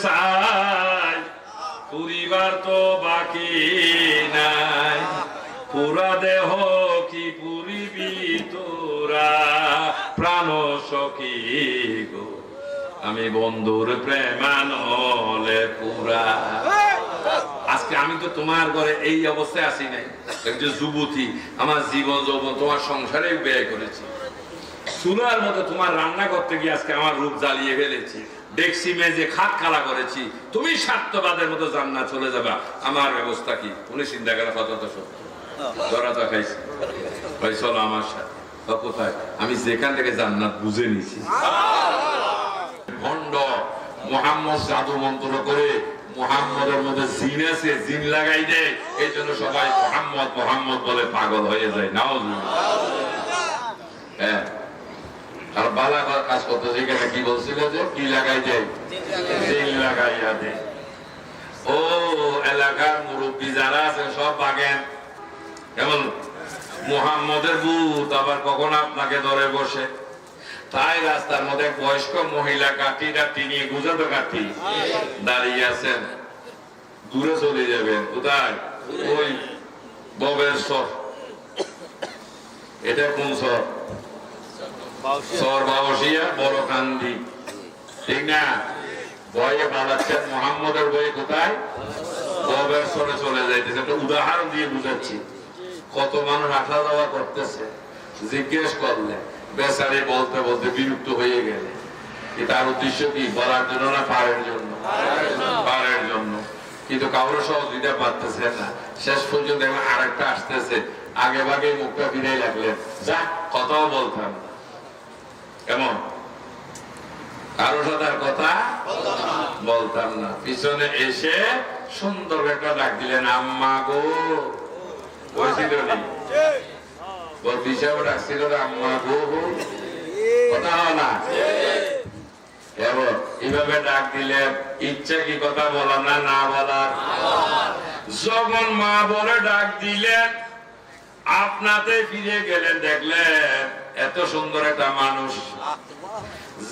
চাই, পরিবার তো বাকি নাই, পুরা দেহ কি পুরিবি তোরা, প্রাণ সখী গো আমি বন্ধুর প্রেমানলে পুরা। আজকে আমি তো তোমার ঘরে এই অবস্থায় আসি নাই, একজন যুবতী আমার জীবন যৌবন তোমার সংসারে ব্যয় করেছি, চুলার মধ্যে তোমার রান্না করতে গিয়ে আজকে আমার রূপ জ্বালিয়ে ফেলেছি, ডেক্সি মেজে খাট খালা করেছি, তুমি স্বার্থবাদের মতো জান্নাত চলে যাবা, আমার ব্যবস্থা কি? উনি চিন্তা করে কত সত্য ধরা তো খাইছি ভাই, চলো আমার সাথে। কোথায়? আমি যেখান থেকে জান্নাত বুঝে নিছি। ভণ্ড মুহাম্মদ জাদু মন্ত্র করে মুহাম্মদের মধ্যে জিন আছে, জিন লাগাই দেয়, এই জন্য সবাই মুহাম্মদ মুহাম্মদ বলে পাগল হয়ে যায়। নাউজুবিল্লাহ। হ্যাঁ, আর বালা কাজ করতে যেখানে কি বলছিল যে কি লাগাই দেয়? জিন লাগাইয়া দেয়। ও এলাকার মুরব্বী যারা আছে সব বাগেন, যেমন মুহাম্মদের ভূত আবার কখন আপনাকে ধরে বসে। তাই রাস্তার মধ্যে বয়স্ক মহিলা কাঠি নিয়ে গুজব কাঠি দাঁড়িয়ে আছেন, দূরে চলে যাবেন। কোথায়? ওই ববের সর। এটা কোন সর? সর বাবসিয়া বড় কান্দি, ঠিক না? বয়ে বাড়াচ্ছেন মুহাম্মদের বয়ে কোথায়? ববের সরে চলে যাইতেছে। একটা উদাহরণ দিয়ে বুঝাচ্ছি। কত মানুষ আসা যাওয়া করতেছে, জিজ্ঞেস করলে বেচারি বলতে বলতে বিরক্ত হয়ে গেলে তার উদ্দেশ্য কি? বলার জন্য না পারের জন্য? পারের জন্য। কিন্তু কারোর সহযোগিতা পারতেছে না। শেষ পর্যন্ত আরেকটা আসতেছে, আগে ভাগে মুখটা ফিরাই লাগলেন, যা কথাও বলতাম না। কেমন? কারো সাথে আর কথা বলতাম না। পিছনে এসে সুন্দর একটা ডাক দিলেন, আম্মা গো। বলছিল নি ডাকছিল আম্মা গো, কথা হয় না? এইভাবে ডাক দিলেন, ইচ্ছা কি কথা বলা না না বলার? যখন মা বলে ডাক দিলেন, আপনাতে ফিরে গেলেন, দেখলেন এত সুন্দর একটা মানুষ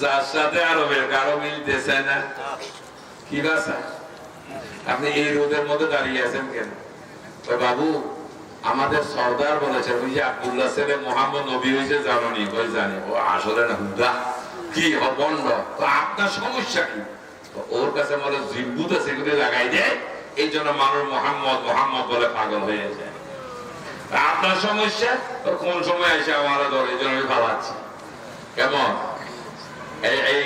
যার সাথে আরবের কারো মিলতেছে না। কি বাসা আপনি এই রোদের মধ্যে দাঁড়িয়ে আছেন কেন? বাবু আমাদের সর্দার বলেছেন, ওই যে আব্দুল্লাহ ছেলে মোহাম্মদ নবী হয়েছে, জানি ওই জানি ও আসলে না হুদা কি বন্ড, তো আপনার সমস্যা কি? ওর কাছে বলে জিব্বুত সেগুলি লাগাই দেয়, এই জন্য মানুষ মোহাম্মদ মোহাম্মদ বলে পাগল হয়ে যায়। আপনার সমস্যা কোন সময় এসে আমার ধর, এই জন্য আমি পালাচ্ছি। কেমন? এই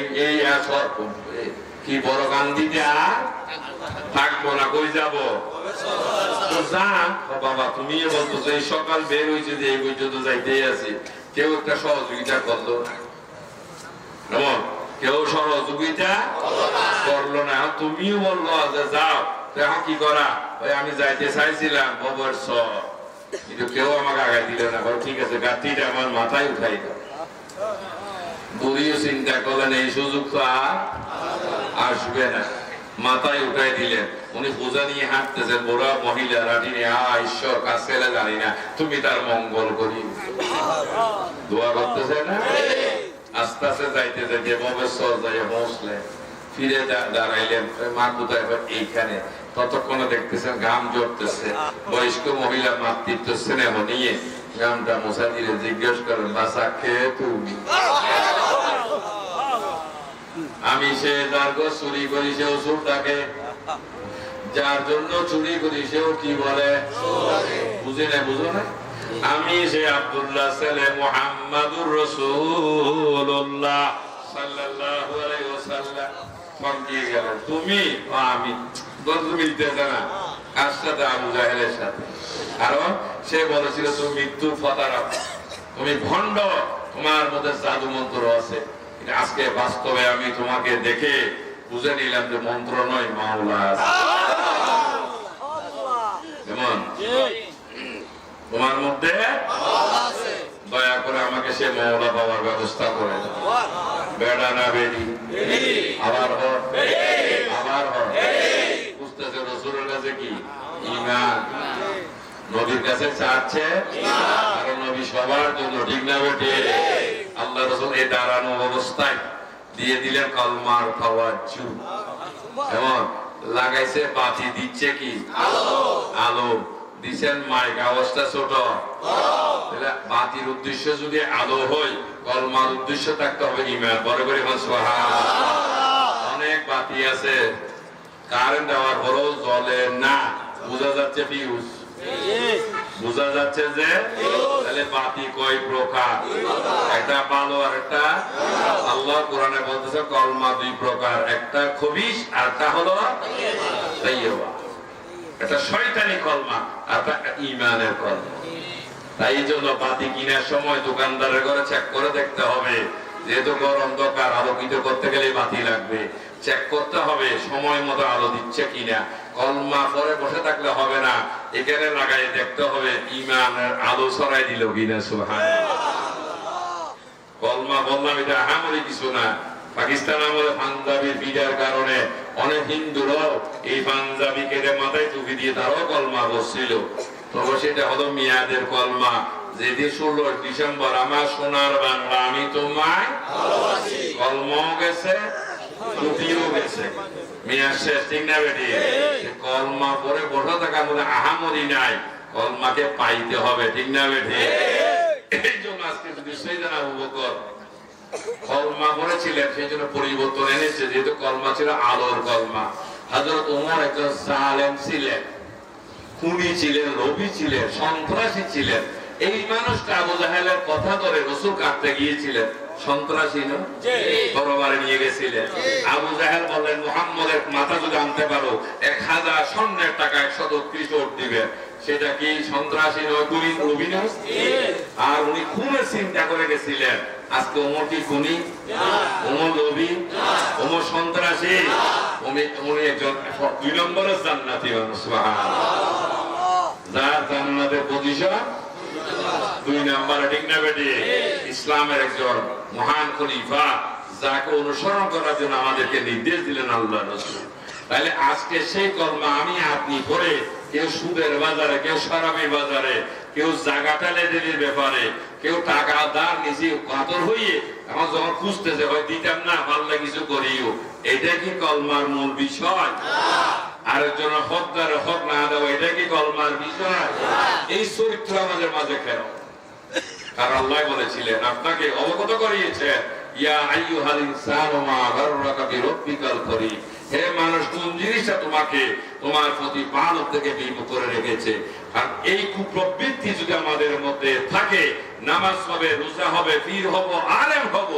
কি বড় গান্ধীতে আর থাকবো না, কই যাবো? বাবা তুমি বলতো এই সকাল বের হয়েছে যে এই পর্যন্ত যাইতেই আছি, কেউ একটা সহযোগিতা করলো না। কেমন? কেউ সহযোগিতা করলো না। তুমিও বললো যে যাও, এখন কি করা? আমি যাইতে চাইছিলাম খবর সব, কিন্তু কেউ আমাকে আগাই দিল না। ঠিক আছে, গাতিটা আমার মাথায় উঠাই দাও। বুড়িও চিন্তা করলেন এই সুযোগ তো আর আসবে না, মাথায় উঠাই দিলেন। উনি পূজা নিয়ে হাঁটতেছেন, বুড়া মহিলা রাটি নিয়ে, ঈশ্বর কাছে জানি না, তুমি তার মঙ্গল করি দোয়া করতেছে না। আস্তে আস্তে যাইতে যাইতে মবেশ্বর যাইয়া পৌঁছলেন, ফিরে দাঁড়াইলেন, মা কোথায়? এইখানে। ততক্ষণে দেখতেছেন ঘাম জড়তেছে, বয়স্ক মহিলা মাতৃত্ব স্নেহ নিয়ে ঘামটা মোছা দিলে জিজ্ঞেস করেন, বাসা খেয়ে তুমি? আমি সে যার চুরি করি সেও চোর ডাকে, যার জন্য চুরি করি সেও কি বলে? বুঝে না? বুঝো না? আমি সে আব্দুল্লাহ ছেলে মুহাম্মাদুর রাসূলুল্লাহ সাল্লাল্লাহু আলাইহি ওয়াসাল্লাম। ফোন দিয়ে গেল, তুমি? আমি। বন্ধু মিলতেছে না, কার সাথে? আবু জাহেলের সাথে। কারণ সে বলেছিল তুমি মৃত্যুর প্রতারক, তুমি ভণ্ড, তোমার মধ্যে জাদু মন্ত্র আছে। আজকে বাস্তবে আমি তোমাকে দেখে বুঝে নিলাম যে মন্ত্র নয়, মাওলা আছে। কেমন? তোমার মধ্যে দয়া করে আমাকে সে মাওলা পাওয়ার ব্যবস্থা করে দাও। বেড়া না বেড়ি, আবার আবার বুঝতেছে রাসূলের কাছে কি ঈমান, নবীর কাছে চাচ্ছে, আর নবী সবার জন্য, ঠিক না বেটে? আল্লাহ রাসূল এই দাঁড়ানো অবস্থায় দিয়ে দিলেন কলমার তাওয়াজ্জুহ। এমন লাগাইছে বাতি দিচ্ছে কি আলো দিচ্ছেন মাইক আওয়াজটা ছোট বাতির উদ্দেশ্য যদি আলো হয় কলমার উদ্দেশ্য থাকতে হবে ইমান বড় করে অনেক বাতি আছে কারেন্ট দেওয়ার পরও জ্বলে না বোঝা যাচ্ছে ফিউজ বোঝা যাচ্ছে যে তাহলে বাতি কয় প্রকার একটা ভালো আর একটা আল্লাহ কোরআনে বলতেছে কলমা দুই প্রকার একটা খবিশ আর একটা হলো তাইয়্যিবা এটা শয়তানি কলমা আর একটা ঈমানের কলমা তাই জন্য বাতি কেনার সময় দোকানদারের ঘরে চেক করে দেখতে হবে যেহেতু ঘর অন্ধকার আলোকিত করতে গেলে বাতি লাগবে চেক করতে হবে সময় মতো আলো দিচ্ছে কিনা কলমা পরে বসে থাকলে হবে না এখানে লাগাই দেখতে হবে ঈমানের আলো ছড়াই দিল কিনা সুবহানাল্লাহ কলমা বললাম এটা আহামরি কিছু না পাকিস্তান আমলে পাঞ্জাবির বিদার কারণে অনেক হিন্দুরাও এই পাঞ্জাবি কেটে মাথায় টুপি দিয়ে তারাও কলমা বসছিল তবে সেটা হলো মিয়াদের কলমা যেদিন 16 ডিসেম্বর আমার সোনার বাংলা আমি তোমায় ভালোবাসি কলমাও গেছে টুপিও গেছে মিয়া শেষ ঠিক না বেটি কলমা পরে বসে থাকার মধ্যে আহামরি নাই কলমাকে পাইতে হবে ঠিক না বেটি এই জন্য আজকে যদি সাইয়েদনা আবু বকর কলমা পড়েছিলেন সেই জন্য পরিবর্তন এনেছে যেহেতু কলমা ছিল আলোর কলমা হযরত ওমর একজন জালেম ছিলেন খুনি ছিলেন লোভী ছিলেন সন্ত্রাসী ছিলেন এই মানুষটা আবু জাহেলের কথা ধরে রাসূল কাটতে গিয়েছিলেন সন্ত্রাসী না দরবারে নিয়ে গেছিলেন আবু জাহেল বললেন মুহাম্মদের মাথা যদি আনতে পারো 1000 স্বর্ণের টাকা 130 ওট দিবে সেটা কি সন্ত্রাসী নয় খুনি লোভী না আর উনি খুনের চিন্তা করে গেছিলেন আজকে ওমর কি খুনি ওমর লোভী ওমর সন্ত্রাসী উনি একজন 2 নম্বরের জান্নাতি মানুষ সুবহানাল্লাহ যার জান্নাতের পজিশন 2 নম্বরে ঠিক না বেটি ইসলামের একজন মহান খলিফা যাকে অনুসরণ করার জন্য আমাদেরকে নির্দেশ দিলেন আল্লাহর রাসূল তাহলে আজকে সেই কলমা আমি আপনি করে কেউ সুদের বাজারে কেউ শরাবের বাজারে কেউ জায়গাটা লেনদেনের ব্যাপারে কেউ টাকা দার নিজে কাতর হইয়ে আমার যখন খুঁজতেছে হয় দিতাম না পারলে কিছু করিও এটা কি কলমার মূল বিষয় আরেকজন হকদার হক না দেওয়া এটা কি কলমার বিষয় এই চরিত্র আমাদের মাঝে কেন আর আল্লাহ বলেছিলেন আপনাকে অবগত করিয়েছেন ইয়া আইয়ুহাল ইনসানু মা গাররাকা বিরাব্বিকাল কারীম হে মানুষ কোন জিনিসটা তোমাকে তোমার প্রতিপালক থেকে বিমুখ করে রেখেছে আর এই কুপ্রবৃত্তি যদি আমাদের মধ্যে থাকে নামাজ হবে রোজা হবে পীর হব আলেম হব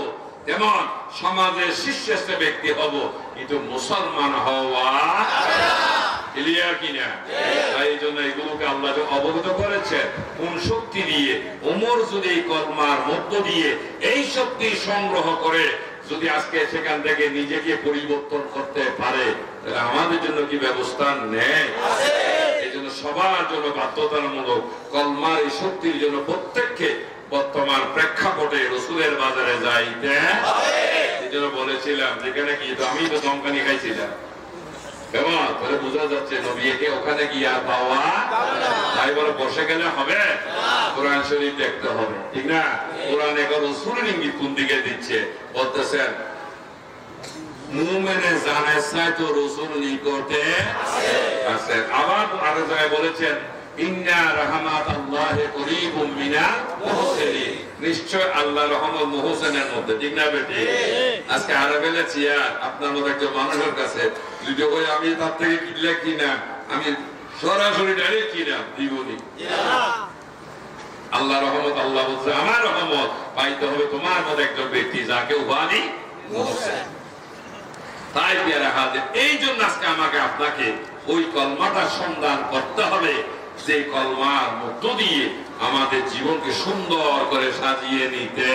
যেমন সমাজের শীর্ষস্থ ব্যক্তি হব কিন্তু মুসলমান হওয়া ক্লিয়ার কিনা এই জন্য এগুলোকে আল্লাহ অবগত করেছে কোন শক্তি দিয়ে ওমর যদি এই কলমার মধ্য দিয়ে এই শক্তি সংগ্রহ করে যদি আজকে সেখান থেকে নিজেকে পরিবর্তন করতে পারে তাহলে আমাদের জন্য কি ব্যবস্থা নেই এই জন্য সবার জন্য বাধ্যতামূলক কলমার এই শক্তির জন্য প্রত্যেককে বর্তমান প্রেক্ষাপটে রাসূলের বাজারে যাইতে এই জন্য বলেছিলাম যেখানে কি আমি তো দমকানি খাইছিলাম কেমন তাহলে বোঝা যাচ্ছে নবীকে ওখানে গিয়ে পাওয়া তাই বলে বসে গেলে হবে কোরআন শরীফ দেখতে হবে ঠিক না কোরআনে রাসূলের ইঙ্গিত কোন দিকে দিচ্ছে বলতেছেন মুমিনের জানের চাইতে রাসূল নিকটে আছে আবার আরো জায়গায় বলেছেন ইন্না রাহমাতাল্লাহি করিবুম মিনাল মুহসিনিন নিশ্চয় আল্লাহর রহমত মুহসিনের মধ্যে ঠিক না বেটি আজকে আরবেলে চেয়ার আপনার মতো একজন মানুষের কাছে যদি ওই আমি তার থেকে কিনলে কিনা আমি সরাসরি ডাইরেক্ট কিনা দিবনি আল্লাহ রহমত আল্লাহ বলছে আমার রহমত পাইতে হবে তোমার মতো একজন ব্যক্তি যাকে উপাধি মুহসিন তাই পেয়ারা হাজির এই জন্য আজকে আমাকে আপনাকে ওই কলমাটা সন্ধান করতে হবে যে কলমার মধ্য দিয়ে আমাদের জীবনকে সুন্দর করে সাজিয়ে নিতে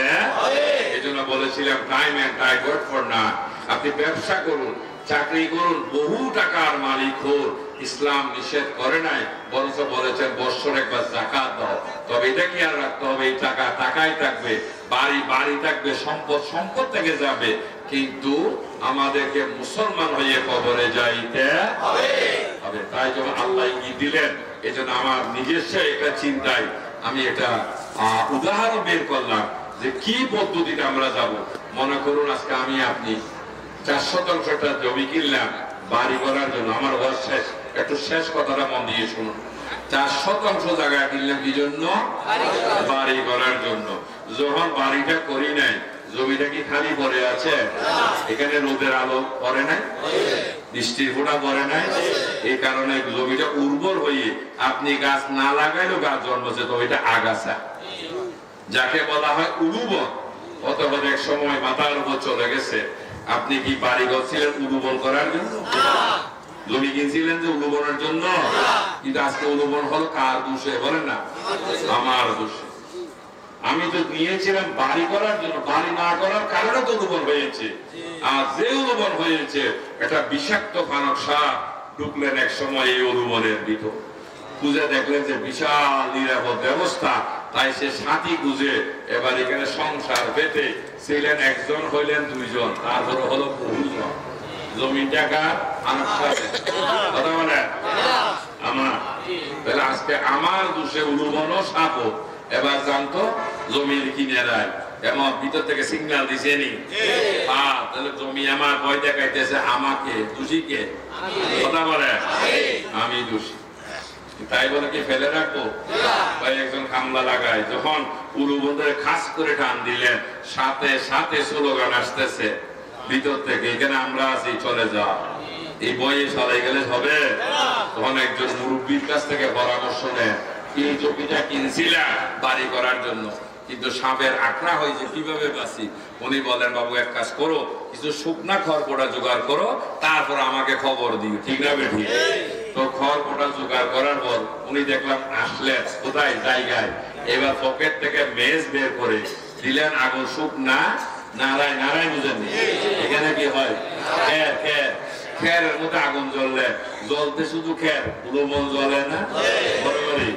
এজন্য বলেছিলাম time and time work for না আপনি ব্যবসা করুন চাকরি করুন বহু টাকার মালিক হন ইসলাম নিষেধ করে নাই বরঞ্চ বলেছেন বছরে একবার যাকাত দাও তবে এটা কি আর রাখতে হবে এই টাকা টাকাই থাকবে বাড়ি বাড়ি থাকবে সম্পদ সম্পদ থেকে যাবে কিন্তু আমাদেরকে মুসলমান হয়ে কবরে যাইতে হবে তাই যখন আল্লাহ কি দিলেন এজন্য আমার নিজস্ব একটা চিন্তায় আমি এটা উদাহরণ বের করলাম যে কি পদ্ধতিতে আমরা যাব মনে করুন আজকে আমি আপনি 4 শতাংশ একটা জমি কিনলাম বাড়ি করার জন্য। আমার ঘর শেষ, একটু শেষ কথাটা মন দিয়ে শুনুন। 4% জায়গা কিনলাম কি জন্য? বাড়ি করার জন্য। যখন বাড়িটা করি নাই, জমিটা কি খালি পড়ে আছে? এখানে রোদের আলো পড়ে নাই, বৃষ্টির ফোঁটা পড়ে নাই, এই কারণে জমিটা উর্বর হয়ে আপনি গাছ না লাগাইলেও গাছ জন্মছে, তো এটা আগাছা, যাকে বলা হয় উলুবন। অথবা এক সময় মাথার উপর চলে গেছে। আপনি কি বাড়ি করছিলেন উলুবন করার জন্য? জমি কিনছিলেন যে উলুবনের জন্য? কিন্তু আজকে উলুবন হলো কার দোষে বলেন না? আমার দোষে। আমি তো নিয়েছিলাম বাড়ি করার জন্য, বাড়ি না করার কারণে তো উলুবন হয়েছে। আর যে উলুবন হয়েছে, এটা বিষাক্ত ফানক সাপ ঢুকলেন এক সময় এই উলুবনের ভিতর। খুঁজে দেখলেন যে বিশাল নিরাপদ ব্যবস্থা, তাই সে সাথী খুঁজে এবার এখানে সংসার পেতে ছিলেন একজন, হইলেন দুইজন, তারপরে হলো বহুজন। জমিন টাকা কথা বলে আমার, তাহলে আজকে আমার দোষে উলুবনও সাপও এবার জানতো জমির কিনে দেয়। এমন ভিতর থেকে সিগন্যাল দিছে নি, তাহলে জমি আমার ভয় দেখাইতেছে আমাকে, দোষীকে কথা বলে আমি দোষী। তাই বলে কি ফেলে রাখবো? ভাই একজন কামলা লাগায়, যখন উলুবনের খাস করে টান দিলেন, সাথে সাথে স্লোগান আসতেছে ভিতর থেকে, এখানে আমরা আছি, চলে যা। এই বইয়ে চলে গেলে হবে? তখন একজন মুরব্বীর কাছ থেকে পরামর্শ নেন, এই জমিটা কিনছিলাম বাড়ি করার জন্য, কিন্তু সাপের আঁকড়া হয়েছে, কিভাবে বাঁচি? উনি বলেন, বাবু এক কাজ করো, কিছু শুকনা খড়পোটা জোগাড় করো, তারপর আমাকে খবর দিও, ঠিক না বেঠি? তো খড়পোটা জোগাড় করার পর উনি দেখলাম আসলেন কোথায় জায়গায়, এবার পকেট থেকে মেজ বের করে দিলেন, আগুন শুকনা নারায় নারায়, বুঝেননি? এখানে কি হয়? খের, খের, খেরের মধ্যে আগুন জ্বললে, জ্বলতে শুধু খের, উলুবন জ্বলে না? বরাবরই।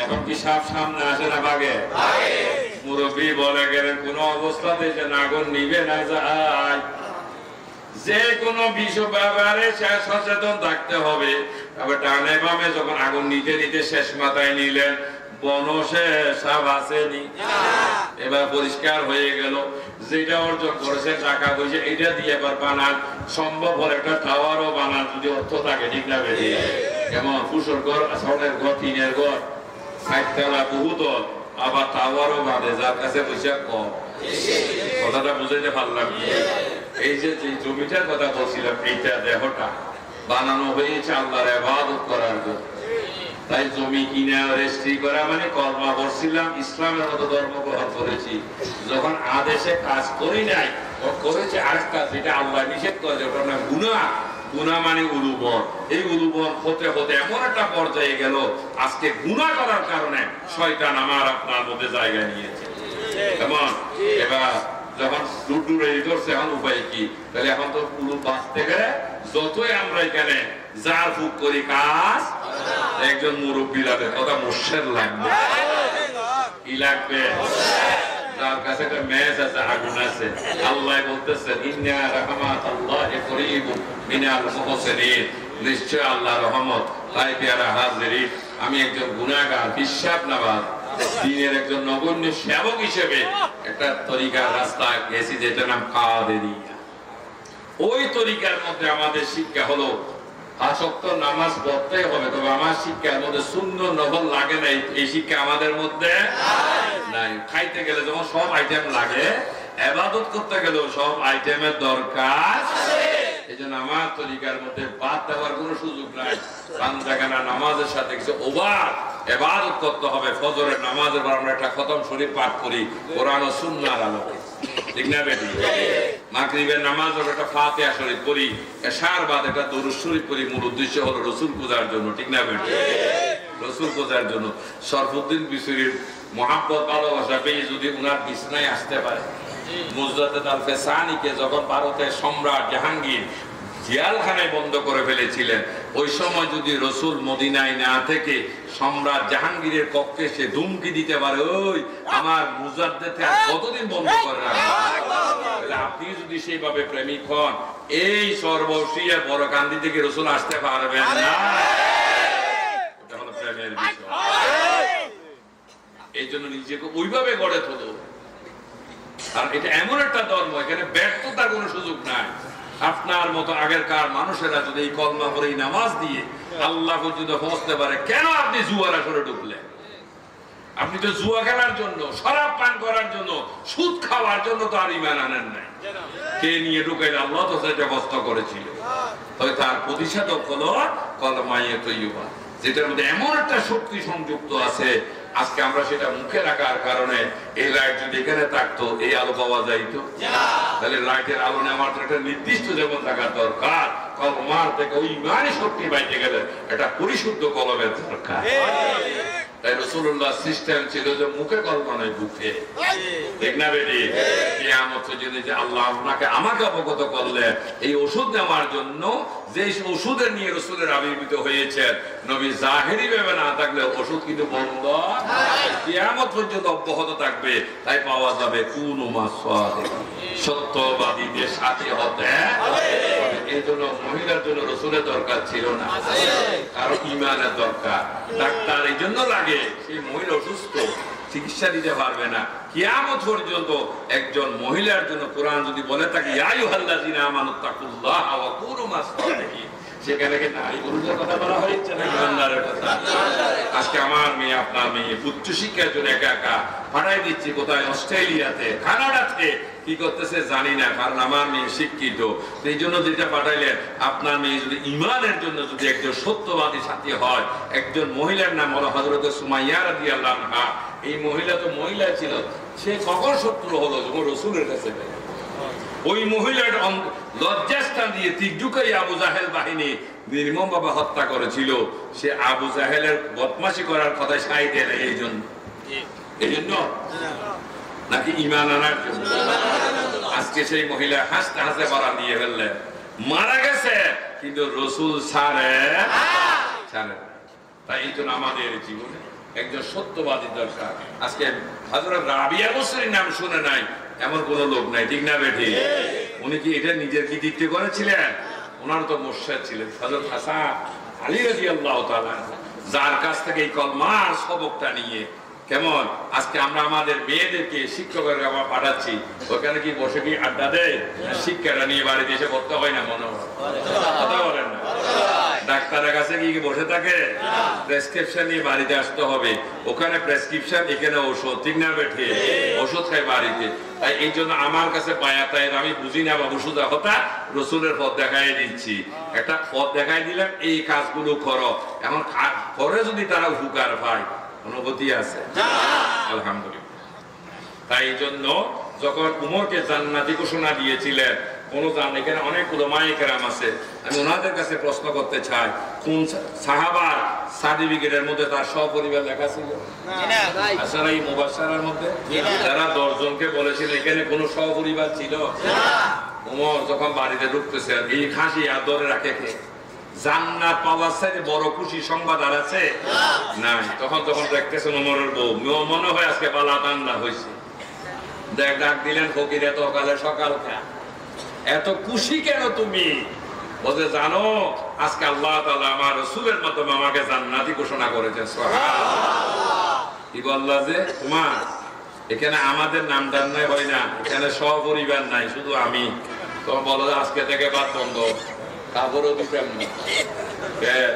এখন কি সাপ সামনে আসে না ভাগে? মুরব্বী বলে গেলেন, কোন অবস্থাতে যে আগুন নিবে না যায়, যে কোনো বিষয় ব্যাপারে সচেতন থাকতে হবে। তবে ডানে বামে যখন আগুন নিতে নিতে শেষ মাথায় নিলেন, বনসে সাপ আসেনি। এবার পরিষ্কার হয়ে গেল, যেটা অর্জন করেছে টাকা পয়সা, এটা দিয়ে এবার বানান সম্ভব হলে একটা টাওয়ারও বানান, যদি অর্থ থাকে, ঠিক না বেরিয়ে? যেমন ফুসর ঘর, ছনের ঘর, টিনের ঘর, সাইডতলা বহুতল, আবার টাওয়ারও বাঁধে, যার কাছে পয়সা কম। কথাটা বুঝাইতে পারলাম কি? এই যে জমিটার কথা বলছিলাম, এইটা দেহটা বানানো হয়েছে আল্লাহর ইবাদত করার জন্য। তাই জমি কিনা রেজিস্ট্রি করা মানে কলমা পড়ছিলাম, ইসলামের মতো ধর্ম গ্রহণ করেছি। যখন আদেশে কাজ করি নাই, করেছে আরেক কাজ, যেটা আল্লাহ নিষেধ করেছে, ওটার নাম গুনাহ। গুনাহ মানে উলুবন। এই উলুবন হতে হতে এমন একটা পর্যায়ে গেল, আজকে গুনাহ করার কারণে শয়তান আমার আপনার মধ্যে জায়গা নিয়েছে। এমন এবার যখন দুটো রেডি করছে, এখন উপায় কি? তাহলে এখন তো উলুব বাঁচতে গেলে যতই আমরা এখানে জার ফুক করি, কাজ একজন মুরব্বী লাগবে, কথা মুর্শেদ লাগবে। কি লাগবে? তার কাছে একটা মেজ আছে, আগুন আছে। আল্লাহ বলতেছেন, ইন্না রাহমাতাল্লাহি করিবুম মিনাল মুহসিনিন, নিশ্চয় আল্লাহর রহমত। তাই পেয়ারা হাজিরিন, আমি একজন গুনাহগার, হিসাব নাবাজ, দ্বীনের একজন নগণ্য সেবক হিসেবে একটা তরিকার রাস্তা গেছি, যেটার নাম কাদেরিয়া। ওই তরিকার মধ্যে আমাদের শিক্ষা হলো 5 ওয়াক্ত নামাজ পড়তেই হবে, তবে আমার শিক্ষার মধ্যে সুন্নত নফল লাগে না, এই শিক্ষা আমাদের মধ্যে নাই। খাইতে গেলে যখন সব আইটেম লাগে, ইবাদত করতে গেলেও সব আইটেমের দরকার আছে। এইজন্য আমার তরিকার মধ্যে বাদ দেওয়ার কোনো সুযোগ নাই। পাঁচজাগানা নামাজের সাথে কিছু ওভার ইবাদত করতে হবে। ফজরের নামাজের পর আমরা একটা খতম শরীফ পাঠ করি কোরআন ও সুন্নাহর আলোকে, ঠিক না বেটি? মাগরিবের নামাজের একটা ফাতিহা শরীফ পড়ি, এশার বাদ একটা দরুদ শরীফ পড়ি। মূল উদ্দেশ্য হলো রসুল পূজার জন্য, ঠিক না বেটি? রসুল পূজার জন্য। শরফুদ্দিন বিসরির মহাব্বত ভালোবাসা পেয়ে যদি উনার বিছনায় আসতে পারে, মুজদাদ আল ফেসানিকে যখন ভারতের সম্রাট জাহাঙ্গীর জিয়ালখানায় বন্ধ করে ফেলেছিলেন, ওই সময় যদি রসুল মদিনায় না থেকে সম্রাট জাহাঙ্গীরের কক্ষে সে ধুমকি দিতে পারে, ওই আমার মুজাদ্দেদকে আর কতদিন বন্ধ করে রাখবে, আপনি যদি সেইভাবে প্রেমিক হন, এই সর্বশিয়া বড় কান্দি থেকে রসুল আসতে পারবেন না। এটা হলো প্রেমের বিষয়। এই জন্য নিজেকে ওইভাবে গড়ে তোলো। আর এটা এমন একটা ধর্ম, এখানে ব্যর্থতার কোনো সুযোগ নাই। আপনার মতো আগেরকার মানুষেরা যদি এই কলমা পড়ে নামাজ দিয়ে আল্লাহ পর্যন্ত পৌঁছতে পারে, কেন আপনি জুয়ার আসরে ঢুকলেন? আপনি তো জুয়া খেলার জন্য, শরাব পান করার জন্য, সুদ খাওয়ার জন্য তো আর ঈমান আনেন নাই। কে নিয়ে ঢুকাইলে? আল্লাহ তো সেটা কষ্ট করেছিল। তবে তার প্রতিষেধক হলো কলমায়ে তৈয়বা, যেটার মধ্যে এমন একটা শক্তি সংযুক্ত আছে। আজকে আমরা সেটা মুখে রাখার কারণে এই লাইট যদি এখানে থাকতো এই আলো পাওয়া যাইতো? তাহলে লাইটের আলো নেওয়ার একটা নির্দিষ্ট যেমন থাকার দরকার, কলমার থেকে ওই ইমানি শক্তি পাইতে গেলে একটা পরিশুদ্ধ কলমের দরকার। তাই রাসূলুল্লাহ সিস্টেম ছিল যে মুখে কলমা নয়, বুকে। ঠিক না বেটি? কিয়ামত পর্যন্ত যে আল্লাহ আপনাকে আমাকে অবগত করলেন এই ওষুধ নেওয়ার জন্য, যে ওষুধের নিয়ে রাসূলের আবির্ভূত হয়েছেন, নবী জাহেরি ভাবে না থাকলে ওষুধ কিন্তু বন্ধ কিয়ামত পর্যন্ত অব্যাহত থাকবে। তাই পাওয়া যাবে কুনু মাসাদিকিন, সত্যবাদীদের সাথে হতে হবে। এই জন্য মহিলার জন্য রাসূলের দরকার ছিল না, কারণ ঈমানের দরকার। ডাক্তার এই জন্য লাগে, সেই মহিলা অসুস্থ, চিকিৎসা দিতে পারবে না। কিয়ামত পর্যন্ত একজন মহিলার জন্য কোরআন যদি বলে থাকে ইয়া আইয়ুহাল্লাযিনা আমানুত্তাকুল্লাহা ওয়া কুনু মাস-সাদিকিন, সেখানে কি নারী পুরুষের কথা বলা হয়েছে না ইমানদারের কথা? আজকে আমার মেয়ে, আপনার মেয়ে উচ্চ শিক্ষার জন্য একা একা পাঠাই দিচ্ছি কোথায়, অস্ট্রেলিয়াতে, কানাডাতে। কি করতেছে জানি না, কারণ আমার মেয়ে শিক্ষিত। এই জন্য যেটা পাঠাইলেন, আপনার মেয়ে যদি ইমানের জন্য যদি একজন সত্যবাদী সাথী হয়, একজন মহিলার নাম হলো হযরত সুমাইয়া রাদিয়াল্লাহু আনহা। এই মহিলা তো মহিলা ছিল, সে কখন শত্রু হলো? যখন রাসূলের কাছে গেল। ওই মহিলার লজ্জাস্থান দিয়ে তিকজুকাই আবু জাহেল বাহিনী নির্মমভাবে হত্যা করেছিল। সে আবু জাহেলের বদমাশি করার কথায় সাই দেয় এই জন্য, এই জন্য নাকি ঈমান আনার জন্য? আজকে সেই মহিলা হাসতে হাসতে মারা দিয়ে ফেললেন, মারা গেছে, কিন্তু রাসূল ছাড়ে। তাই এই জন্য আমাদের জীবনে একজন সত্যবাদী দরকার। আজকে হযরত রাবিয়া বসরির নাম শুনে নাই এমন কোন লোক নাই, ঠিক না বেঠি? উনি কি এটা নিজের কৃতিত্বে করেছিলেন? ওনার তো মুর্শিদ ছিলেন হযরত হাসান আলী রাদিয়াল্লাহু তাআলা, যার কাছ থেকে এই কলমার সবকটা নিয়ে। কেমন আজকে আমরা আমাদের মেয়েদেরকে শিক্ষকের কাছে পাঠাচ্ছি, ওখানে কি বসে কি আড্ডা দেয়? শিক্ষাটা নিয়ে বাড়িতে এসে পড়তে হয় না? মনে হয় কথা বলেন না? ডাক্তারের কাছে কি বসে থাকে? প্রেসক্রিপশন নিয়ে বাড়িতে আসতে হবে, ওখানে প্রেসক্রিপশন, এখানে ওষুধ, ঠিক না বেঠে? ওষুধ খাই বাড়িতে। তাই এই জন্য আমার কাছে বায়াতায় আমি বুঝি না বাবু, শুধু কথা রাসূলের পথ দেখাই দিচ্ছি, একটা পথ দেখাই দিলাম, এই কাজগুলো করো। এখন করে যদি তারা উপকার পায়, অনুভূতি আছে আলহামদুলিল্লাহ। তাই জন্য যখন উমরকে জান্নাতি ঘোষণা দিয়েছিলেন, এখানে অনেক উলামায়ে কেরাম আছে, আমি ওনাদের কাছে প্রশ্ন করতে চাই, কোন সাহাবার সার্টিফিকেটের মধ্যে তার সপরিবার লেখা ছিল? আসলে এই মুবাশশারার মধ্যে যারা 10 জনকে বলেছিল এখানে কোন সপরিবার ছিল? উমর যখন বাড়িতে ঢুকতেছে, এই খাসি আর ধরে রাখে কে? জান্নাত পাওয়ার সাথে বড় খুশি সংবাদ আর আছে নাই? তখন দেখতেছেন উমরের বউ, মনে হয় আজকে পালা ঠান্ডা হয়েছে। ডাক দিলেন, ফকির এত সকাল এত খুশি কেন তুমি? বলতে জানো আজকে আল্লাহ তাআলা আমার রাসূলের মাধ্যমে আমাকে জান্নাতি ঘোষণা করেছেন। সুবহানাল্লাহ। কি বললা যে তোমার এখানে আমাদের নাম ডান নাই হয় না, এখানে সপরিবার নাই, শুধু আমি। তোমার বলো আজকে থেকে বাদ বন্ধ, কাপড়ও দিতাম না।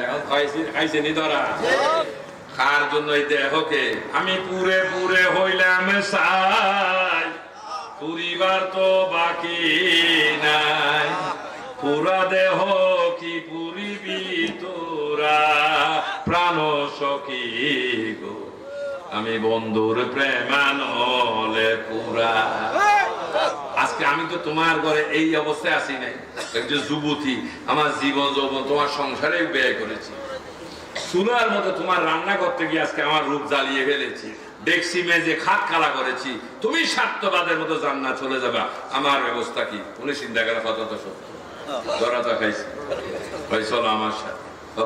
এখন খাইছে নি ধরা কার জন্য? এই দেহকে আমি পুরে পুরে হইলাম সাই, পরিবার তো বাকি নাই, পুরা দেহ কি পুরিবি তোরা, প্রাণ সখী গো আমি বন্ধুর প্রেমানলে পুরা। আজকে আমি তো তোমার ঘরে এই অবস্থায় আসি নাই, একজন যুবতী, আমার জীবন যৌবন তোমার সংসারে ব্যয় করেছি, চুলার মধ্যে তোমার রান্না করতে গিয়ে আজকে আমার রূপ জ্বালিয়ে ফেলেছি, ডেক্সি মেজে খাট খালা করেছি, তুমি স্বার্থবাদের মতো জান্নাত চলে যাবা, আমার ব্যবস্থা কি? উনি চিন্তা করে কত সত্য ধরাটা খাইছি, ভাই চলো আমার সাথে।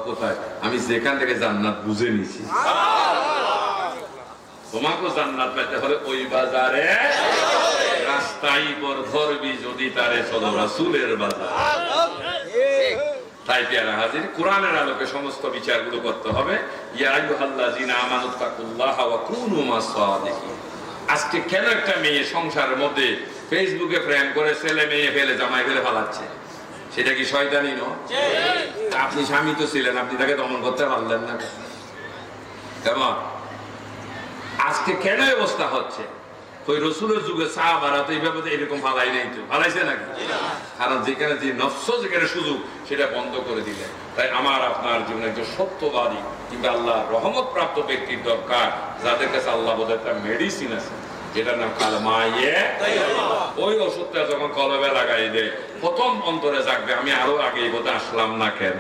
কোথায়? আমি যেখান থেকে জান্নাত বুঝে নিছি, তোমাকে জান্নাত পেতে হলে ওই বাজারে রাস্তায় পর ধরবি যদি তারে, চলো রাসূলের বাজার। তাই পেয়ারা হাজির, কোরআনের আলোকে সমস্ত বিচারগুলো করতে হবে। ইয়া আইয়ুহাল্লাযিনা আমানুত্তাকুল্লাহা ওয়া কুনু মাস-সাদিকিন। আজকে কেন একটা মেয়ে সংসারের মধ্যে ফেসবুকে প্রেম করে ছেলে মেয়ে ফেলে জামাই ফেলে পালাচ্ছে? সেটা কি শয়তানি নয়? আপনি স্বামী তো ছিলেন, আপনি তাকে দমন করতে পারলেন না কেমন? আজকে কেন অবস্থা হচ্ছে? ওই রসুলের যুগে সাহাবারা তো এইভাবে এরকম ফালাই নাই, তো ফালাইছে নাকি? কারণ যেখানে যে নফস, যেখানে সুযোগ, সেটা বন্ধ করে দিলে। তাই আমার আপনার জীবনে একজন সত্যবাদী কিংবা আল্লাহ রহমত প্রাপ্ত ব্যক্তির দরকার, যাদের কাছে আল্লাহ বোধ একটা মেডিসিন আছে, যেটার নাম কালেমা তাইয়্যিবা। ওই ওষুধটা যখন কলবে লাগাই দেয়, প্রথম অন্তরে জাগবে, আমি আরো আগে এই বোধ আসলাম না কেন?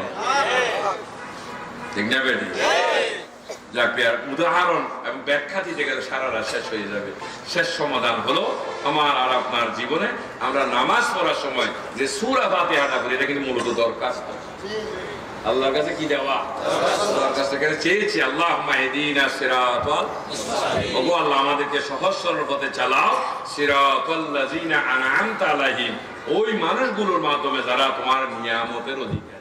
ঠিক না বেটি? উদাহরণ এবং ব্যাখ্যা দিতে গেলে সারা রাত শেষ হয়ে যাবে। শেষ সমাধান হলো, আমার আর আপনার জীবনে আমরা নামাজ পড়ার সময় যে সূরা ফাতিহাটা করি, এটা কিন্তু মূলত দরখাস্ত। আল্লাহর কাছে কি দেওয়া? আল্লাহর কাছে চেয়েছি, আল্লাহুম্মা ইহদিনা সিরাতাল মুস্তাকিম, ওগো আল্লাহ আমাদেরকে সহজ সরল পথে চালাও, সিরাতাল লাযিনা আনআমতা আলাইহিম, ওই মানুষগুলোর মাধ্যমে যারা তোমার নিয়ামতের অধিকারী।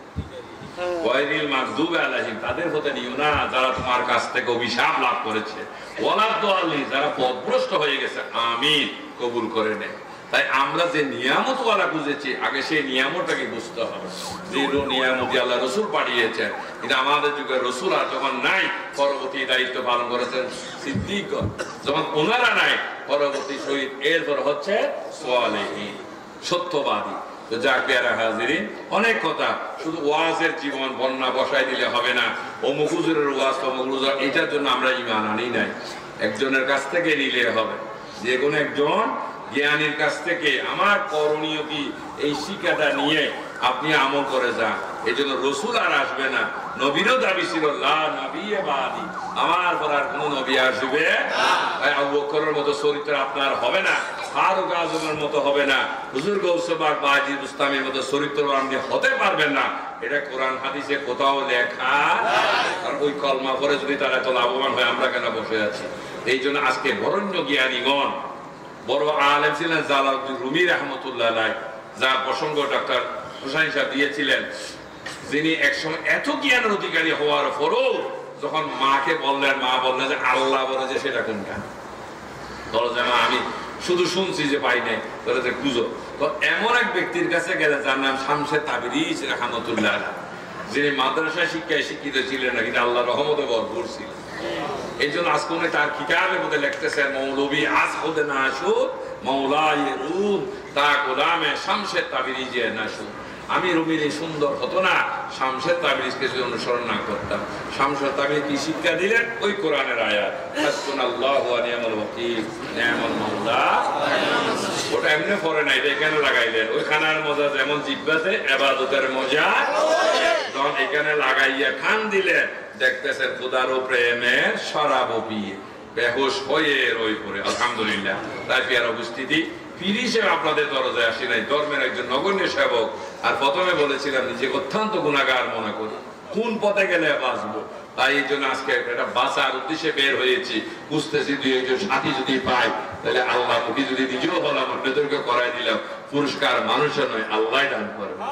ওয়াইরিল মাগদুবি আলাইহিম, তাদের পথে নিও না যারা তোমার কাছ থেকে অভিশাপ লাভ করেছে। ওয়ালাদ দাল্লিন, যারা পথভ্রষ্ট হয়ে গেছে। আমিন, কবুল করে নেয়। তাই আমরা যে নিয়ামত ওয়ালা বুঝেছি, আগে সেই নিয়ামতটাকে বুঝতে হবে। যে নিয়ামত আল্লাহ রসুল পাঠিয়েছেন, কিন্তু আমাদের যুগে রসুল আর যখন নাই, পরবর্তী দায়িত্ব পালন করেছেন সিদ্দিকগণ। যখন ওনারা নাই, পরবর্তী শহীদ, এরপর হচ্ছে সালেহীন, সত্যবাদী। তো যাক পেয়ারা হাজিরিন, অনেক কথা, শুধু ওয়াজের জীবন বন্যা বসাই দিলে হবে না। অমুক হুজুরের ওয়াজ, তমুক হুজুর, এটার জন্য আমরা ঈমান আনি নাই। একজনের কাছ থেকে নিলে হবে, যে কোনো একজন জ্ঞানীর কাছ থেকে আমার করণীয় কি, এই শিক্ষাটা নিয়ে আপনি আমল করে যান। এই জন্য রসুল আর আসবে না। নবীরও দাবি ছিল, লা নবিয়্যা বাদি, আমার পর আর কোন নবী আসবে না। আবু বকরের মতো চরিত্র আপনার হবে না, ফারুক আজমের মতো হবে না, হুজুর গৌস পাক বাজি বুস্তামির মতো চরিত্র আপনি হতে পারবেন না। এটা কোরআন হাদিসে কোথাও লেখা। আর ওই কলমা পরে যদি তারা এত লাভবান হয়, আমরা কেন বসে আছি? এই জন্য আজকে বরেণ্য জ্ঞানীগণ, বড় আলেম ছিলেন জালালউদ্দিন রুমি রাহমাতুল্লাহ আলাইহি, যার প্রসঙ্গ ডক্টর হুসাইন সাহেব দিয়েছিলেন, যিনি একসময় এত জ্ঞানের অধিকারী হওয়ার পরও যখন মাকে বললেন, মা বললেন যে আল্লাহ বলে যে সেটা কোনটা? বলো যে মা আমি শুধু শুনছি যে পাই নাই, বলে যে খুঁজো। তো এমন এক ব্যক্তির কাছে গেলে যার নাম শামসে তাবরিজ রাহমাতুল্লাহ আলাইহি, যিনি মাদ্রাসায় শিক্ষায় শিক্ষিত ছিলেন না, কিন্তু আল্লাহ রহমতে ভরপুর ছিলেন। এই জন্য আজকে উনি তার কিতাবের মধ্যে লিখতেছেন, মৌলবী আজ খুদে নাশুদ মৌলাই রুম তা গোলামে শামসে তাবরিজে নাশুদ। আমি রুমির এই সুন্দর হতো না শামসের তাবরিজকে যদি অনুসরণ না করতাম। শামসের তাবরিজ কি শিক্ষা দিলেন? ওই কোরআনের আয়াত, হাসবুনাল্লাহু ওয়া নি'মাল ওয়াকিল, নি'মাল মাওলা। ওটা এমনি পড়ে নাই, এটা এখানে লাগাইলেন। ওই খানার মজা যেমন জিহ্বাতে, ইবাদতের মজা যখন এখানে লাগাইয়া খান দিলেন, দেখতেছেন খোদারও প্রেমের শরাব পিয়ে বেহুশ হয়ে রয়ে পড়ে। আলহামদুলিল্লাহ। তাই পেয়ার উপস্থিতি, পীর হিসেবে আপনাদের দরজায় আসি নাই, ধর্মের একজন নগণ্য সেবক। আর প্রথমে বলেছিলাম নিজে অত্যন্ত গুনাহগার মনে করি, কোন পথে গেলে বাঁচবো। তাই এই জন্য আজকে একটা বাঁচার উদ্দেশ্যে বের হয়েছি। বুঝতেছি দুই একজন সাথী যদি পাই, তাহলে আল্লাহ মুখী যদি নিজেও বললাম, আপনাদেরকে করাই দিলাম, পুরস্কার মানুষের নয়, আল্লাহ দান করবে।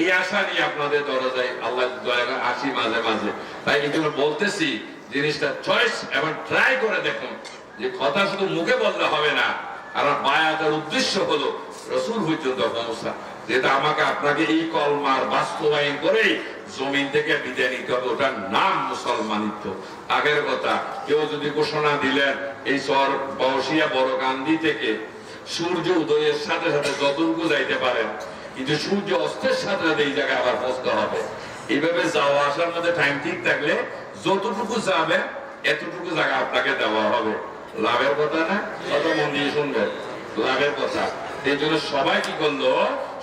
এই আশা নিয়ে আপনাদের দরজায় আল্লাহ দয়া করে আসি মাঝে মাঝে। তাই এই জন্য বলতেছি, জিনিসটা চয়েস এবং ট্রাই করে দেখুন, যে কথা শুধু মুখে বললে হবে না। কারণ বায়াতের উদ্দেশ্য হলো রসুল পর্যন্ত পৌঁছা। যেটা আমাকে আপনাকে এই কলমার বাস্তবায়ন করে জমিন থেকে বিদায় নিতে হবে, ওটার নাম মুসলমানিত্ব। আগের কথা, কেউ যদি ঘোষণা দিলেন এই শহর বসিয়া বড় গান্ধী থেকে সূর্য উদয়ের সাথে সাথে যতটুকু যাইতে পারেন, কিন্তু সূর্য অস্তের সাথে সাথে এই জায়গায় আবার পৌঁছতে হবে। এইভাবে যাওয়া আসার মধ্যে টাইম ঠিক থাকলে যতটুকু যাবে এতটুকু জায়গা আপনাকে দেওয়া হবে। লাভের কথা না? কত মন দিয়ে শুনবেন, লাভের কথা। এই জন্য সবাই কি করলো,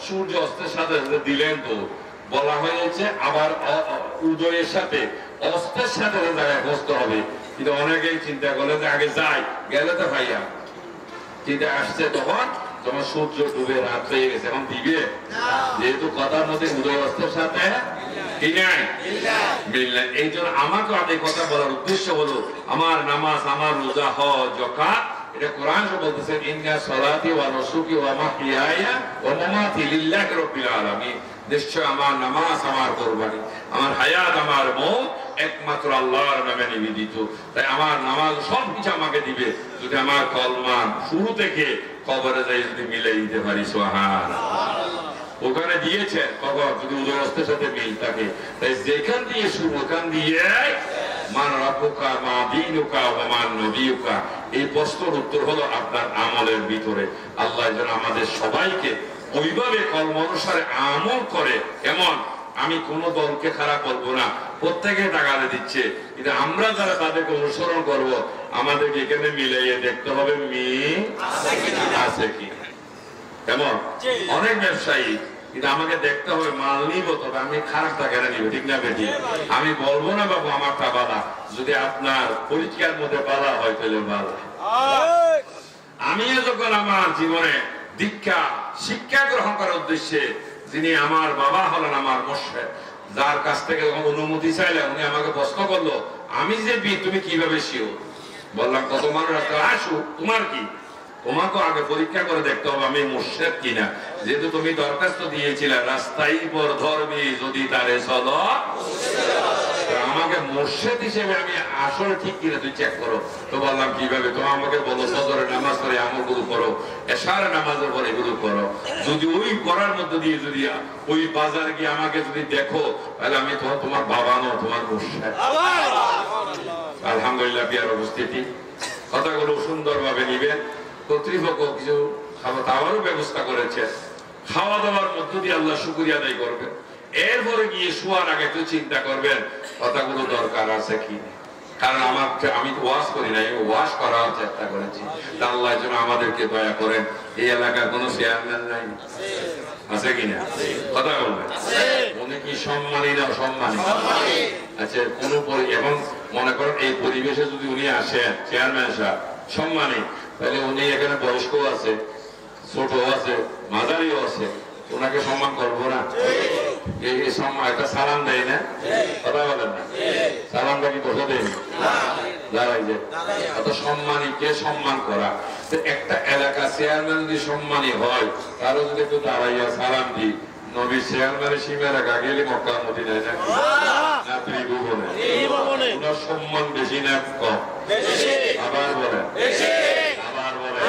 সূর্য অস্তের সাথে সাথে দিলেন। তো বলা হয়েছে আবার উদয়ের সাথে অস্তের সাথে জায়গায় পৌঁছতে হবে। কিন্তু অনেকেই চিন্তা করলেন যে আগে যাই, গেলে তো ভাইয়া চিন্তা আসছে, তখন তোমার সূর্য ডুবে রাত হয়ে গেছে, এখন দিবে। যেহেতু কথার মধ্যে উদয় অস্তের সাথে কি নাই মিল নাই। এই জন্য আমাকে এই কথা বলার উদ্দেশ্য হলো, আমার নামাজ, আমার রোজা, হজ, যাকাত, এটা কোরআন বলতেছেন, ইন্না সলাতি ওয়া নুসুকি ওয়া মাহইয়ায়া ওয়া মামাতি লিল্লাহি রাব্বিল আলামিন। নিশ্চয় আমার নামাজ, আমার কুরবানি, আমার হায়াত, আমার মওত একমাত্র আল্লাহর নামে নিবেদিত। তাই আমার নামাজ সবকিছু আমাকে দিবে, যদি আমার কলমা শুরু থেকে কবরে যাই যদি মিলে দিতে পারি। সুবহানাল্লাহ। ওখানে দিয়েছেন কখন যদি উদয় হস্তের সাথে মিল থাকে, তাই যেখান দিয়ে শুরু ওখান দিয়ে মান রাব্বুকা মা দীনুকা ওয়া মান নবিয়ুকা, এই প্রশ্নের উত্তর হলো আপনার আমলের ভিতরে। আল্লাহ যেন আমাদের সবাইকে ওইভাবে কর্ম অনুসারে আমল করে। এমন আমি কোন দলকে খারাপ বলবো না, প্রত্যেকে টাকালে দিচ্ছে, কিন্তু আমরা যারা তাদেরকে অনুসরণ করব আমাদেরকে এখানে মিলাইয়ে দেখতে হবে মিল আছে কি। এমন অনেক ব্যবসায়ী কিন্তু আমাকে দেখতে হবে মাল নিব, তবে আমি খারাপ টাকা নিব, ঠিক না বেটি? আমি বলবো না বাবু আমারটা বালা, যদি আপনার পরিষ্কার মধ্যে বালা হয় তাহলে বালা। আমিও যখন আমার জীবনে দীক্ষা শিক্ষা গ্রহণ করার উদ্দেশ্যে, যিনি আমার বাবা হলেন আমার মুর্শিদ, যার কাছ থেকে অনুমতি চাইলাম, উনি আমাকে প্রশ্ন করলো আমি যে তুমি কিভাবে শিও? বললাম কত মানুষ আসো, তোমার কি? তোমাকে আগে পরীক্ষা করে দেখতে হবে আমি মুর্শিদ কিনা। যেহেতু তুমি দরখাস্ত দিয়েছিলে রাস্তায় পর ধর্মী যদি তারে চলো, আমাকে মুর্শিদ হিসেবে আমি আসলে ঠিক কিনা তুই চেক করো। তো বললাম কিভাবে? তো আমাকে বলো ফজরের নামাজ পড়ে আমল গুলো করো, এশারের নামাজের পরে এগুলো করো। যদি ওই করার মধ্যে দিয়ে যদি ওই বাজারে গিয়ে আমাকে যদি দেখো, তাহলে আমি তোমার বাবা নও, তোমার মুর্শিদ। আলহামদুলিল্লাহ বিয়ার উপস্থিতি, কথাগুলো সুন্দরভাবে নিবেন। কর্তৃপক্ষ কিছু খাওয়া দাওয়ারও ব্যবস্থা করেছে, খাওয়া দাওয়ার মধ্য দিয়ে আল্লাহ শুকরিয়া আদায় করবেন। এরপরে গিয়ে শোয়ার আগে একটু চিন্তা করবেন কথাগুলো দরকার আছে কি। কারণ আমি ওয়াজ করি না, আমি ওয়াজ করার চেষ্টা করেছি। আল্লাহ যেন আমাদেরকে দয়া করেন। এই এলাকার কোনো চেয়ারম্যান নাই আছে কিনা? কথা বলবেন। উনি কি সম্মানী না অসম্মানী? আচ্ছা কোন এখন মনে করেন এই পরিবেশে যদি উনি আসেন চেয়ারম্যান সাহেব সম্মানী, তাহলে উনি এখানে বয়স্ক আছে, ছোট আছে, মাঝারিও আছে, ওনাকে সম্মান করবো না? এই সম্মান একটা সালাম দেয় না? কথা বলেন না? সালামটা কি বসে দেয়? দাঁড়াই যে এত সম্মানী কে সম্মান করা। একটা এলাকা চেয়ারম্যান যদি সম্মানী হয়, তারও যদি একটু দাঁড়াইয়া সালাম দিই, নবী চেয়ারম্যানের সীমা রাখা গেলে মক্কা মদিনায় নাকি না ত্রিভুবনে? ওনার সম্মান বেশি না কম? আবার বলেন, আবার বলেন।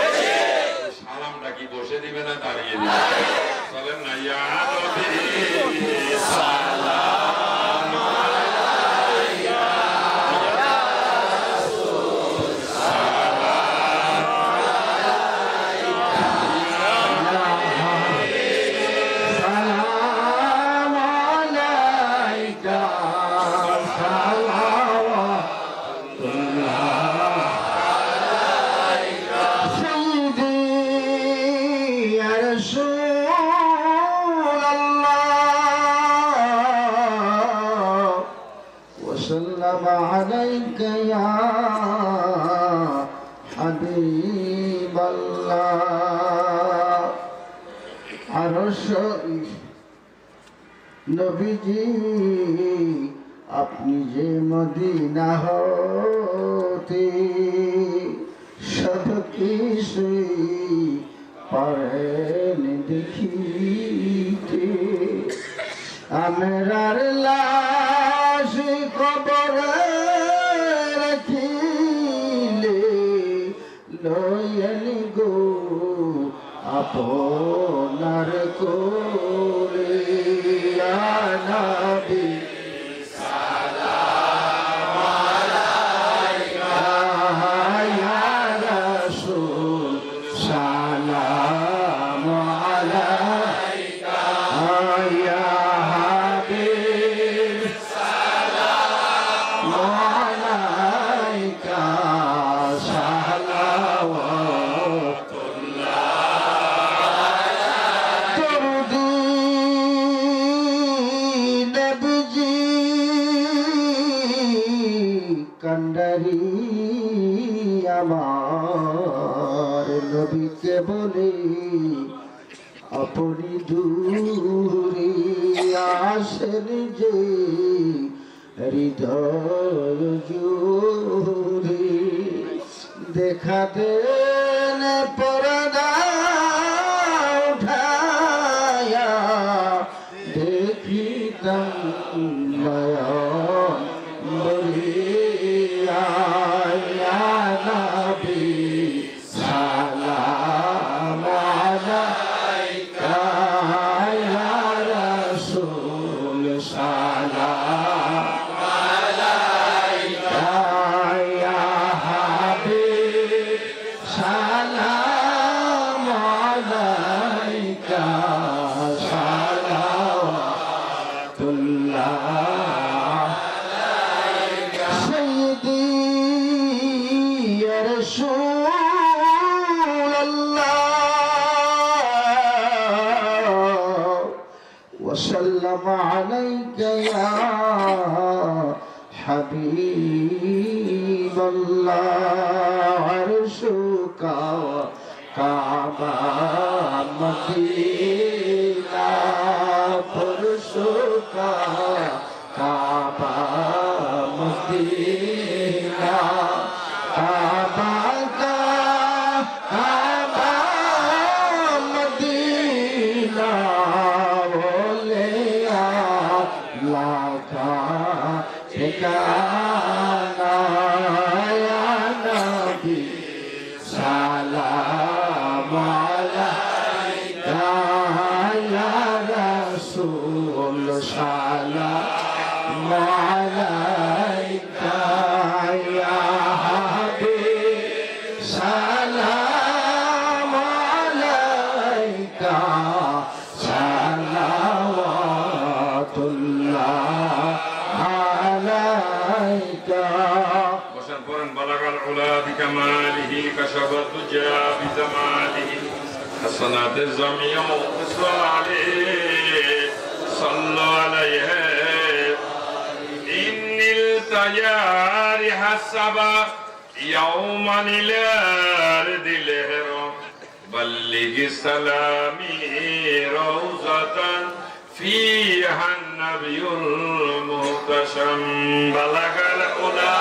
সালামটা কি বসে দিবে না দাঁড়িয়ে দিবে? বলেন না, ইয়া নবী সালাম আলাইকা ইয়া রাসূল সালাম আলাইকা সালাম আলাইকা عليك يا حبيب الله عرش নবীজি আপনি যে মদিনা হতে সব কিছুই পারেন দেখিতে, আমরার লাশ কবরে রাখিলে লয়েন গো আপনার কোলে। ইয়া নবী সালাম আলাইকা ইয়া রাসূল সালাম আলাইকা ইয়া কান্ডারি আমার নবীকে বলে আপনি দূরে আসেন যে হৃদয় জুড়ে, দেখা দেন পর্দা উঠায়া দেখিতাম নয়ন বলিয়া। ইয়া নবী সালাম আলাইকা ইয়া وسلم عليك يا حبيب الله عرشك কাবা মদিনা পুরুষকা কাবা মদিনা কাবা কাবা মদিনা বলে লাগা ঠিকানা ইয়া নবী সালাম আলাইকা ইয়া রাসূল সালাম আলাইকা ইয়া হাবিব সালাম আলাইকা সালাওয়াতুল্লাহ আলাইকা بلغ العلا بكماله كشف الدجى بجماله حسنات الجميع صلوا عليه إن التيار حسب يوما إلى أرض الهرم بلغ سلامي روضة فيها النبي المهتشم بلغ العلا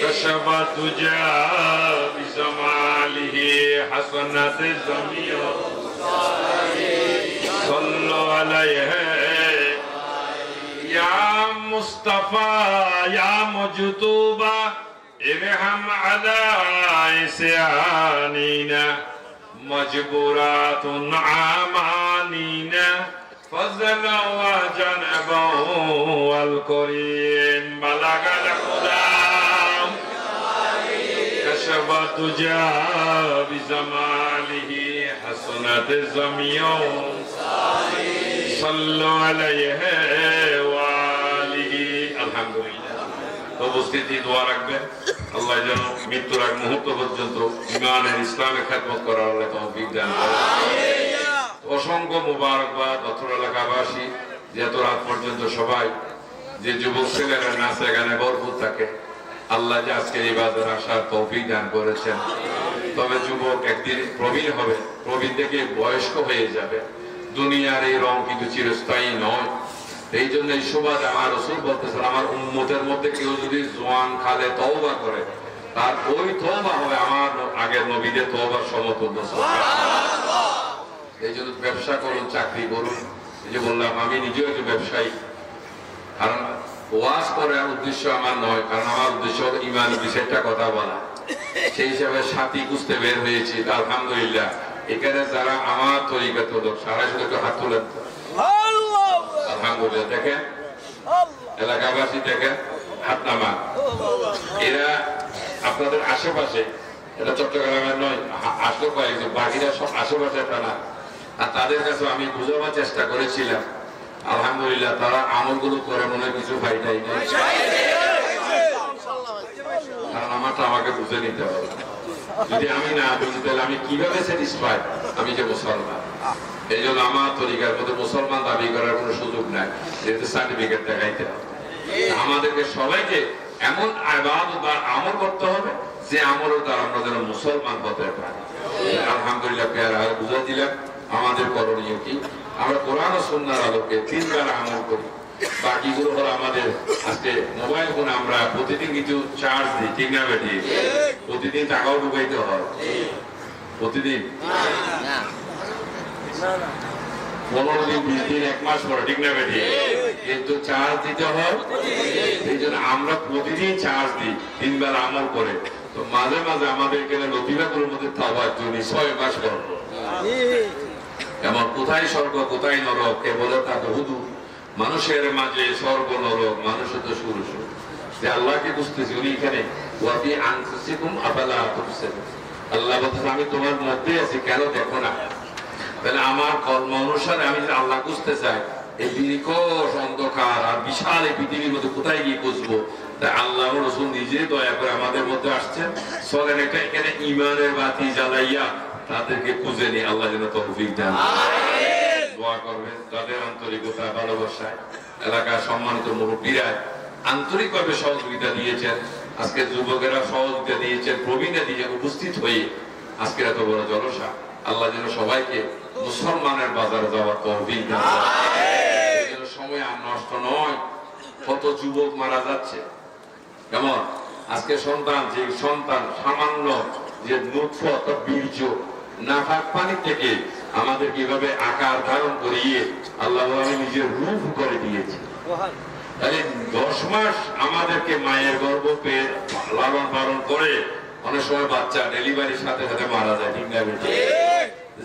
كشف الدجى بجماله حسنات الجميع صلوا عليه يا مصطفى يا مجتوبى ارحم على عصياننا مجبورات عمانينا فضلا وجنبا والكريم بلغ الهدى كشف الدجى بجماله حسنات الجميع صلوا عليه وآله الحمد لله উপস্থিতি দোয়া রাখবেন আল্লাহ যেন মৃত্যুর আগ মুহূর্ত পর্যন্ত ঈমানের ইসলামের খেদমত করার আল্লাহ তৌফিক দান করেন। অসংখ্য মুবারকবাদ অত্র এলাকাবাসী যে এত রাত পর্যন্ত সবাই যে যুবক ছেলেরা নাচে গানে ভরপুর থাকে আল্লাহ যে আজকে ইবাদত আসার তৌফিক দান করেছেন। তবে যুবক একদিন প্রবীণ হবে, প্রবীণ থেকে বয়স্ক হয়ে যাবে। দুনিয়ার এই রং কিন্তু চিরস্থায়ী নয়। এই জন্য এই সুবাদে আমার রাসূল বলতেছেন আমার উম্মতের মধ্যে কেউ যদি জওয়ান খালে তওবা করে তার ওই তওবা হবে আমার আগের নবীদের তওবার সমতুল্য। এই জন্য ব্যবসা করুন, চাকরি করুন। এই যে বললাম আমি নিজেও একজন ব্যবসায়ী, কারণ ওয়াজ করার উদ্দেশ্য আমার নয়, কারণ আমার উদ্দেশ্য ঈমান বিষয়টা কথা বলা। সেই হিসাবে সাথী খুঁজতে বের হয়েছি। আলহামদুলিল্লাহ এখানে যারা আমার তরিকাত লোক সারা শুধু একটু হাত তুলেন। আলহামদুলিল্লাহ দেখেন, এলাকাবাসী দেখেন, হাত নামান। এরা আপনাদের আশেপাশে, এটা চট্টগ্রামের নয়, আসলে কয়েকজন, বাকিরা সব আশেপাশে টানা। আর তাদের কাছে আমি বুঝাবার চেষ্টা করেছিলাম, আলহামদুলিল্লাহ তারা আমলগুলো করে মনে কিছু ফায়দাই নেই, কারণ আমারটা আমাকে বুঝে নিতে হবে। যদি আমি না বুঝি তাহলে আমি কিভাবে স্যাটিসফাই আমি যে মুসলমান। এই জন্য আমার তরিকার মধ্যে মুসলমান দাবি করার কোনো সুযোগ নাই, যেহেতু সার্টিফিকেট দেখাইতে হবে। আমাদেরকে সবাইকে এমন ইবাদত বা আমল করতে হবে যে আমলের দ্বারা আমরা যেন মুসলমান হতে পারি। আলহামদুলিল্লাহ পেয়ারা বুঝা দিলাম আমাদের করণীয় কি। আমরা কোরআন ও সুন্নাহর আলোকে 3 বার আমল করি। বাকিগুলো হলো আমাদের আজকে মোবাইল ফোনে আমরা প্রতিদিন কিছু চার্জ দিই, ঠিক না বেটি? প্রতিদিন টাকাও ঢুকাইতে হয়, প্রতিদিন 15 দিন 20 দিন 1 মাস পরে, ঠিক না বেটি? কিন্তু চার্জ দিতে হয়। এই জন্য আমরা প্রতিদিন চার্জ দিই 3 বার আমল করে। তো মাঝে মাঝে আমাদের এখানে লতিফাগুলোর মধ্যে তাওবা জন্য 6 মাস করবো। এমন কোথায় স্বর্গ কোথায় নরক কে বলে তা বহুদূর, মানুষের মাঝে স্বর্গ নরক মানুষের তো শুরু শুরু। যে আল্লাহকে বুঝতেছি উনি এখানে ওয়াফি আনফুসিকুম আফালা তুবসিরুন। আল্লাহ বলতেছে আমি তোমার মধ্যে আছি, কেন দেখো না? তাহলে আমার কর্ম অনুসারে আমি যদি আল্লাহ বুঝতে চাই, এই বিকট অন্ধকার আর বিশাল এই পৃথিবীর মধ্যে কোথায় গিয়ে বুঝবো? তাই আল্লাহ রাসূল নিজে দয়া করে আমাদের মধ্যে আসছেন, চলেন একটা এখানে ঈমানের বাতি জ্বালাইয়া তাদেরকে খুঁজে নিয়ে আল্লাহ যেন তৌফিক দেন। দোয়া করবেন তাদের আন্তরিকতা ভালোবাসায় এলাকার সম্মানিত মুরব্বীরা আন্তরিকভাবে সহযোগিতা দিয়েছেন। আজকে যুবকেরা সহযোগিতা দিয়েছেন, প্রবীণরা দিয়ে উপস্থিত হয়ে আজকের এত বড় জলসা। আল্লাহ যেন সবাইকে মুসলমানের বাজারে যাওয়ার তৌফিক দান করেন। সময় আর নষ্ট নয়, কত যুবক মারা যাচ্ছে। কেমন আজকে সন্তান, যে সন্তান সামান্য যে নুতফত বীর্য নাফাক পানি থেকে আমাদের কিভাবে আকার ধারণ করিয়ে আল্লাহ নিজের রূপ করে দিয়েছে। তাহলে 10 মাস আমাদেরকে মায়ের গর্ভ পেয়ে লালন পালন করে অনেক সময় বাচ্চা ডেলিভারির সাথে সাথে মারা যায়, ঠিক না বেশি?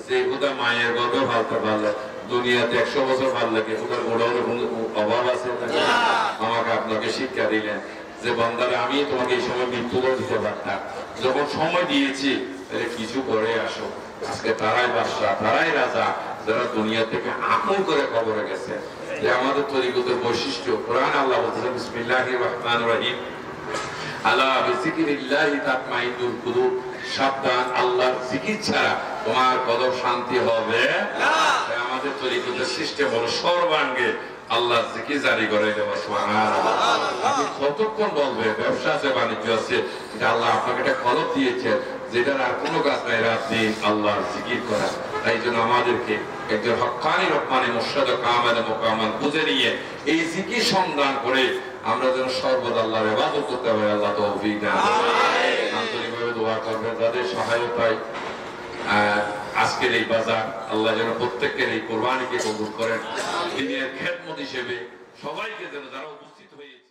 যে কোথা মায়ের গর্ভ ফালতে পারলে দুনিয়াতে 100 বছর ভাল লাগে, ওটার গোড়ানোর অভাব আছে। আমাকে আপনাকে শিক্ষা দিলেন যে বান্দারে আমি তোমাকে এই সময় মৃত্যুদণ্ড দিতে পারতাম, যখন সময় দিয়েছি তাহলে কিছু করে আসো। আজকে তারাই বাদশা, তারাই রাজা যারা দুনিয়া থেকে আমল করে কবরে গেছে। যে আমাদের তরিকতের বৈশিষ্ট্য, কোরআন আল্লাহ বলতেছেন বিসমিল্লাহির রহমানির রহিম, আলা বিযিকরিল্লাহি তাতমাইন্নুল কুলুব, সাবধান আল্লাহর জিকির ছাড়া তোমার কদম শান্তি হবে না। আমাদের তরিকতের সিস্টেম হলো সর্বাঙ্গে আল্লাহর জিকির জারি করে দেওয়া। সুবহানাল্লাহ। আপনি কতক্ষণ বলবেন? ব্যবসা আছে, বাণিজ্য আছে, এটা আল্লাহ আপনাকে একটা কলব দিয়েছে যেটার আর কোনো কাজ নাই, রাত দিন আল্লাহর জিকির করা। তাই জন্য আমাদেরকে একজন হক্কানি রহমানি মুর্শিদ কামাল মুকাম্মাল বুঝে নিয়ে এই জিকির সন্ধান করে আমরা যেন সর্বদা আল্লাহর ইবাদত করতে পারি। আল্লাহ তৌফিক দান করেন। আন্তরিকভাবে দোয়া করবেন তাদের সহায়তায় আজকের এই বাজার আল্লাহ যেন প্রত্যেকের এই কোরবানিকে কবুল করেন। দিনের খেদমত হিসেবে সবাইকে যেন যারা উপস্থিত হয়েছে